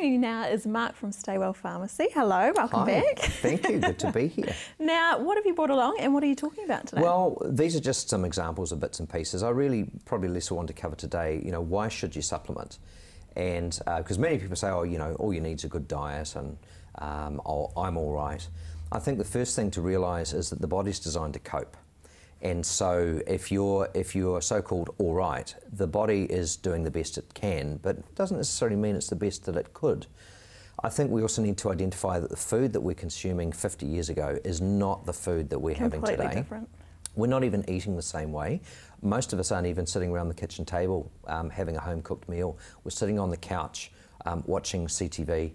Joining you now is Mark from Stay Well Pharmacy. Hello, welcome back. Thank you, good to be here. Now, what have you brought along and what are you talking about today? Well, these are just some examples of bits and pieces. I really probably less want to cover today, why should you supplement? And because many people say, all you need is a good diet and I'm all right. I think the first thing to realise is that the body's designed to cope. And so if you're so-called all right, the body is doing the best it can, but it doesn't necessarily mean it's the best that it could. I think we also need to identify that the food that we're consuming 50 years ago is not the food that we're having today. Completely different. We're not even eating the same way. Most of us aren't even sitting around the kitchen table having a home-cooked meal. We're sitting on the couch watching CTV,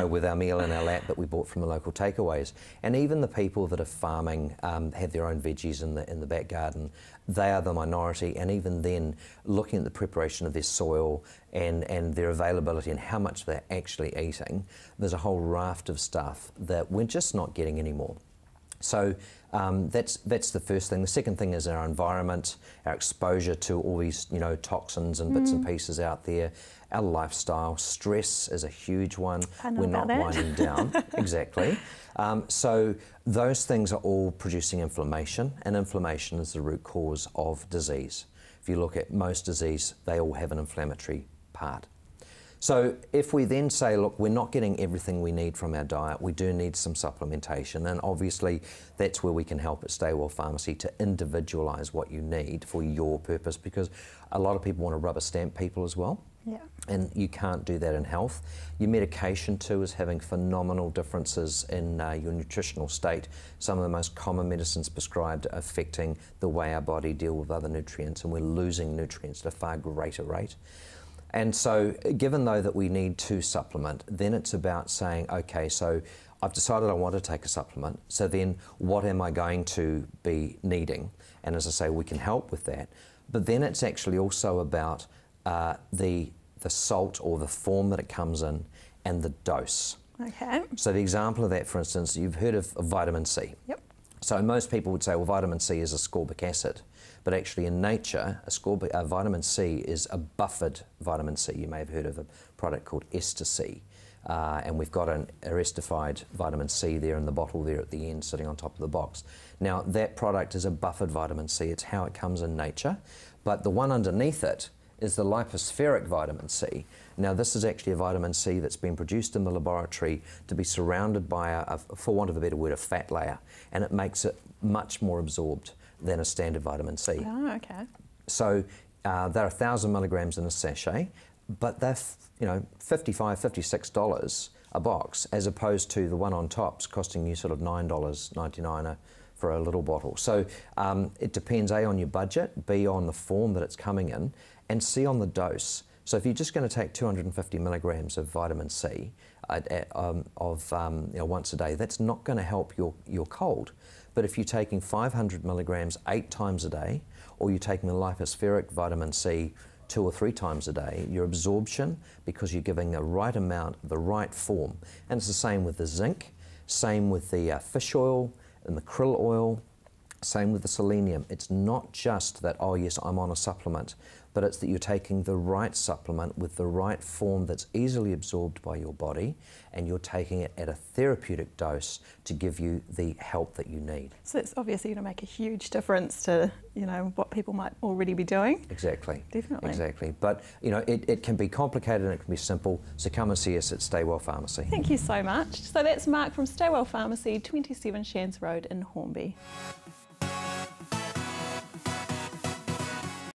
with our meal in our lap that we bought from the local takeaways. And even the people that are farming have their own veggies in the back garden. They are the minority, and even then, looking at the preparation of their soil and their availability and how much they're actually eating, there's a whole raft of stuff that we're just not getting anymore. So that's the first thing. The second thing is our environment, our exposure to all these toxins and bits and pieces out there. Our lifestyle, stress is a huge one. We're not winding down. Exactly. So those things are all producing inflammation, and inflammation is the root cause of disease. If you look at most disease, they all have an inflammatory part. So if we then say, look, we're not getting everything we need from our diet, we do need some supplementation, and obviously that's where we can help at Stay Well Pharmacy to individualise what you need for your purpose, because a lot of people want to rubber stamp people as well. Yeah. And you can't do that in health. Your medication too is having phenomenal differences in your nutritional state. Some of the most common medicines prescribed are affecting the way our body deals with other nutrients, and we're losing nutrients at a far greater rate. And so, given though that we need to supplement, then it's about saying, okay, so I've decided I want to take a supplement, so then what am I going to be needing? And as I say, we can help with that. But then it's actually also about the salt or the form that it comes in and the dose. Okay. So the example of that, for instance, you've heard of vitamin C. Yep. So most people would say, well, vitamin C is ascorbic acid. But actually in nature, vitamin C is a buffered vitamin C. You may have heard of a product called Ester C. And we've got an esterified vitamin C there in the bottle there at the end, sitting on top of the box. Now, that product is a buffered vitamin C. It's how it comes in nature. But the one underneath it is the lipospheric vitamin C. Now, this is actually a vitamin C that's been produced in the laboratory to be surrounded by, for want of a better word, a fat layer, and it makes it much more absorbed than a standard vitamin C. Oh, okay. So they're 1,000 milligrams in a sachet, but they're $55, $56 a box, as opposed to the one on top's costing you sort of $9.99 for a little bottle. So it depends, A, on your budget, B, on the form that it's coming in, and C, on the dose. So if you're just going to take 250 milligrams of vitamin C once a day, that's not going to help your cold. But if you're taking 500 milligrams 8 times a day, or you're taking the lipospheric vitamin C 2 or 3 times a day, your absorption, because you're giving the right amount, the right form. And it's the same with the zinc, same with the fish oil and the krill oil, same with the selenium. It's not just that, oh yes, I'm on a supplement, but it's that you're taking the right supplement with the right form that's easily absorbed by your body, and you're taking it at a therapeutic dose to give you the help that you need. So it's obviously going to make a huge difference to, what people might already be doing. Exactly. Definitely. Exactly. But, it can be complicated and it can be simple, so come and see us at Stay Well Pharmacy. Thank you so much. So that's Mark from Stay Well Pharmacy, 27 Shands Road in Hornby.